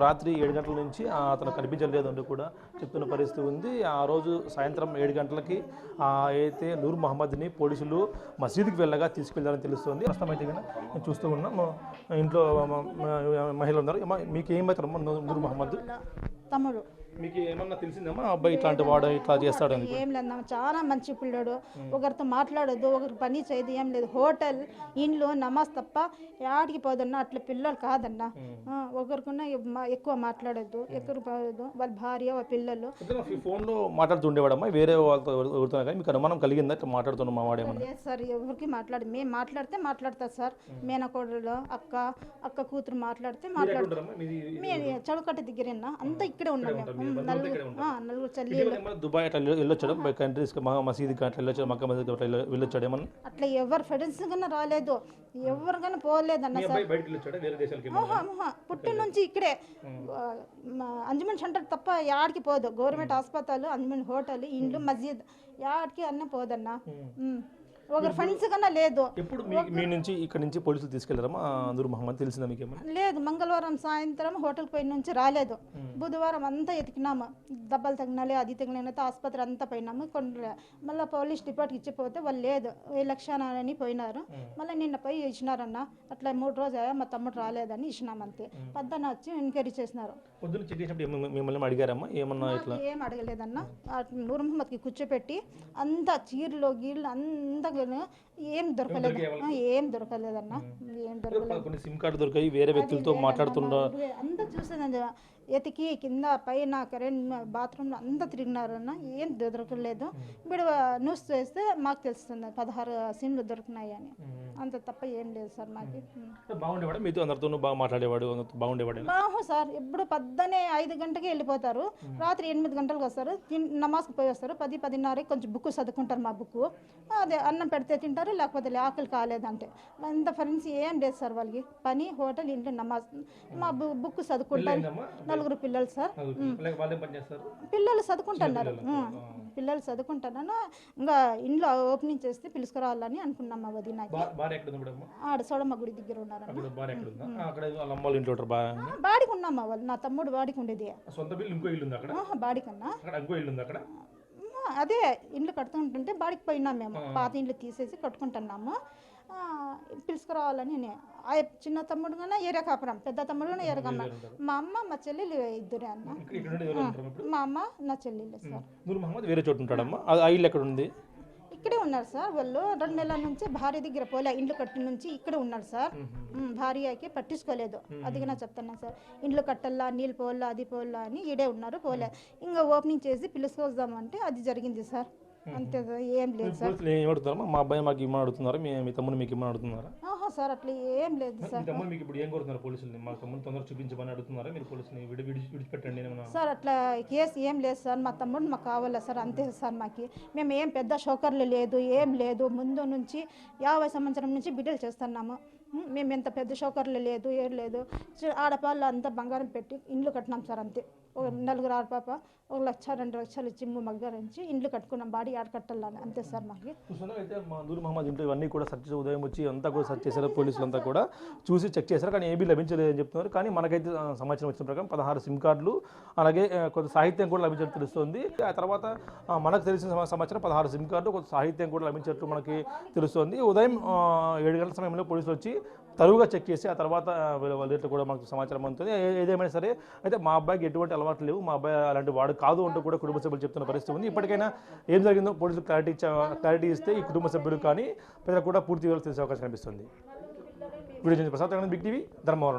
రాత్రి 7 గంటల నుంచి అతను కనిపించలేదంటూ కూడా చెప్తున్న పరిస్థితి ఉంది. ఆ రోజు సాయంత్రం 7 గంటలకి అయితే నూర్ మహమ్మద్ని పోలీసులు మసీదుకి వెళ్ళగా తీసుకెళ్లారని తెలుస్తుంది. ప్రస్తుతం అయితే నేను చూస్తూ ఉన్నాం, ఇంట్లో మహిళలు ఉన్నారు. మీకు ఏమవుతారమ్మా నూర్ మహమ్మద్ తమ్ముడు? మీకు ఏమన్నా తెలిసిందమ్మా అబ్బాయి ఇట్లాంటి వాడు ఇట్లా చేస్తాడని? ఏం లేదమ్మా, చాలా మంచి పిల్లడు, ఒకరితో మాట్లాడదు, ఒకరికి పని చేయదు, ఏం లేదు. హోటల్, ఇండ్లు, నమాజ్ తప్ప యాడికి పోదన్నా. అట్లా పిల్లలు కాదన్నా. ఒకరికన్నా ఎక్కువ మాట్లాడద్దు, ఎక్కడికి పోవద్దు. వాళ్ళ భార్య, వాళ్ళ పిల్లలు ఫోన్లో మాట్లాడుతుండేవాడమ్మా వేరే వాళ్ళతో ఎవరుతున్నా కానీ మీకు అనుమానం కలిగిందా ఇట్లా మాట్లాడుతున్నాం మా వాడేమన్నా? లేదు సార్, ఎవరికి మాట్లాడు. మేము మాట్లాడితే మాట్లాడతారు సార్. మేనకోడలు, అక్క కూతురు మాట్లాడితే మాట్లాడతారు. చౌకట్ట దగ్గరన్నా అంతా ఇక్కడే ఉన్నాం మేము. నలుగురు చెల్లి. దుబాయ్ అట్లా వెళ్ళొచ్చాడు, కంట్రీస్ మసీద్ అట్లా వెళ్ళొచ్చాడు, మక్కా మసీద్ అట్లా వెళ్ళొచ్చాడు ఏమన్నా? అట్లా ఎవరు ఫ్రెండ్స్ కన్నా రాలేదు, ఎవరికైనా పోలేదన్న సార్. పుట్టి నుంచి ఇక్కడే అంజుమన్ సెంటర్ తప్ప యాడికి పోదు. గవర్నమెంట్ హాస్పిటల్, అంజుమన్ హోటల్, ఇండ్లు, మస్జిద్ యాడికి అన్నీ పోదన్నా. ఒకరు ఫ్రెండ్స్ కన్నా లేదు. ఎప్పుడు మీ నుంచి ఇక్కడ నుంచి పోలీసులు తీసుకెళ్లారమ్మా నూర్ మహమ్మద్? తెలిసిందా మీకు? లేదు, మంగళవారం సాయంత్రం హోటల్ పోయిన నుంచి రాలేదు. బుధవారం అంతా ఎతికినాము, దెబ్బలు తగినాలి, అది తగిలినైతే ఆసుపత్రి అంతా పోయినాము. మళ్ళీ పోలీస్ డిపార్ట్కి ఇచ్చిపోతే వాళ్ళు లేదు, 1 లక్ష అని పోయినారు. మళ్ళీ నిన్న పోయి ఇచ్చినారన్న. అట్లా 3 రోజులు మా తమ్ముడు రాలేదని ఇచ్చినామంతే. పొద్దున వచ్చి ఎంక్వైరీ చేసినారు. మిమ్మల్ని అడిగారమ్మా ఏమన్నా? ఏం అడగలేదన్న. నూర్ మహమ్మద్కి కూర్చోపెట్టి అంతా చీరలు గీళ్ళు అంతా ఏం దొరకలేదు, ఏం దొరకలేదన్న. ఏం దొరకలేదు. కొన్ని సిమ్ కార్డు దొరికాయి, వేరే వ్యక్తులతో మాట్లాడుతున్నారు. అంతా చూసాను, ఎతికి కింద పైన కరెంట్ బాత్రూంలో అంతా తిరిగినారన్న. ఏం దొరకలేదు. ఇప్పుడు న్యూస్ చేస్తే మాకు తెలుస్తుంది 16 సిమ్లు దొరికినాయి అని. అంత తప్ప ఏం లేదు సార్ మాకు. బాగుండేవాడు మీతో, అందరితో బాగా మాట్లాడేవాడు, బాగుండేవాడు? బాగు సార్. ఇప్పుడు పొద్దునే 5 గంటకి వెళ్ళిపోతారు, రాత్రి 8 గంటలకు వస్తారు, నమాజ్కి పోయి వస్తారు. 10, 10:30 కొంచెం బుక్ చదువుకుంటారు. మా బుక్ అదే అన్నం పెడితే తింటారు, లేకపోతే ఆకలి కాలేదంటే. ఇంత ఫ్రెండ్స్ ఏం లేదు సార్ వాళ్ళకి. పని, హోటల్, ఇంట్లో, నమాజ్. మా బుక్ చదువుకుంటారు. 4 పిల్లలు సార్. పిల్లలు చదువుకుంటున్నారు, పిల్లలు చదువుకుంటున్నాను. ఇంకా ఇంట్లో ఓపెనింగ్ చేస్తే పిలుచుకురావాలని అనుకున్నాం. మా వదిన ఆడ సోడమ్మ గుడి దగ్గర ఉన్నారు. బాడికి ఉన్నామా వాళ్ళు, నా తమ్ముడు బాడికి ఉండేది. బాడికన్నా అదే ఇండ్లు కట్టుకుంటుంటే బాడికి పోయినాం మేము. పాత ఇండ్లు తీసేసి కట్టుకుంటున్నాము. పిలుచుకురావాలని చిన్న తమ్ముడు కన్నా ఏరియా కాపురం, పెద్ద తమ్ముడు కన్నా ఏరియా కాపురం. మా అమ్మ, మా చెల్లెలు 2 అన్న. మా అమ్మ, నా చెల్లెలు సార్. వేరే చోటు ఉంటాడమ్మా? ఆ ఇల్లు ఎక్కడ ఉంది? ఇక్కడే ఉన్నారు సార్. వాళ్ళు 2 నెలల నుంచి భార్య దగ్గర పోలే, ఇండ్లు కట్టి నుంచి ఇక్కడే ఉన్నారు సార్. భార్యకి పట్టించుకోలేదు. అదిగా చెప్తున్నాను సార్. ఇండ్లు కట్టల్లా, నీళ్ళు పోల్లా, అది పోల్లా అని ఈడే ఉన్నారు, పోలే. ఇంకా ఓపెనింగ్ చేసి పిలుచుకొద్దామంటే అది జరిగింది సార్. అంతే, ఏం లేదు సార్. మా అబ్బాయి మాకు ఇమ్మని అడుగుతున్నారా, మీ తమ్ముడు మీకు ఇమ్మని అడుగుతున్నారా? సార్ అట్లా ఏం లేదు సార్. మీకు ఇప్పుడు ఏం కోరుతున్నారు పోలీసులు? మా తమ్ముడు తొందరగా చూపించమని అడుగుతున్నారా మీరు పోలీసుని? విడిచిపెట్టండి సార్. అట్లా కేసు ఏం లేదు సార్. మా తమ్ముడు మాకు కావాలా సార్, అంతే సార్. మాకు మేము ఏం పెద్ద షోకర్లు లేదు, ఏం లేదు. ముందు నుంచి 50 సంవత్సరం నుంచి బిడ్డలు చేస్తున్నాము. మేము ఎంత పెద్ద షోకర్లు లేదు, ఏం లేదు. ఆడపాళ్ళు అంతా బంగారం పెట్టి ఇండ్లు కట్టినాం సార్, అంతే. 4 ఆడపాప 1 లక్ష 2 లక్షలు ఇచ్చి మగ్గారించి ఇండ్లు కట్టుకున్నాం. బాడీ ఆడ కట్టాలని, అంతే సార్. మాకు అయితే మా నూర్ మహమ్మద్ ఇంట్లో ఇవన్నీ కూడా సెర్చ్, ఉదయం వచ్చి అంతా కూడా సెర్చ్ చేశారు, పోలీసులు అంతా కూడా చూసి చెక్ చేశారు, కానీ ఏబీ లభించలేదని చెప్తున్నారు. కానీ మనకైతే సమాచారం వచ్చిన ప్రకారం 16 సిమ్ కార్డులు, అలాగే కొంత సాహిత్యం కూడా లభించినట్టు తెలుస్తుంది. ఆ తర్వాత మనకు తెలిసిన సమాచారం 16 సిమ్ కార్డు, కొంత సాహిత్యం కూడా లభించినట్టు మనకి తెలుస్తుంది. ఉదయం 7 గంటల సమయంలో పోలీసులు వచ్చి తరువుగా చెక్ చేసి ఆ తర్వాత వాళ్ళ కూడా మనకు సమాచారం అందుతుంది. ఏదేమైనా సరే అయితే మా అబ్బాయికి ఎటువంటి అలవాట్లు లేవు, మా అబ్బాయి అలాంటి వాడు కాదు అంటూ కూడా కుటుంబ సభ్యులు చెప్తున్న పరిస్థితి ఉంది. ఇప్పటికైనా ఏం జరిగిందో పోలీసులు క్లారిటీ ఇస్తే ఈ కుటుంబ సభ్యులు కానీ ప్రజలకు కూడా పూర్తి వివరాలు తెలిసే అవకాశం కనిపిస్తుంది. Video Prasad, big TV, Dharmavaram.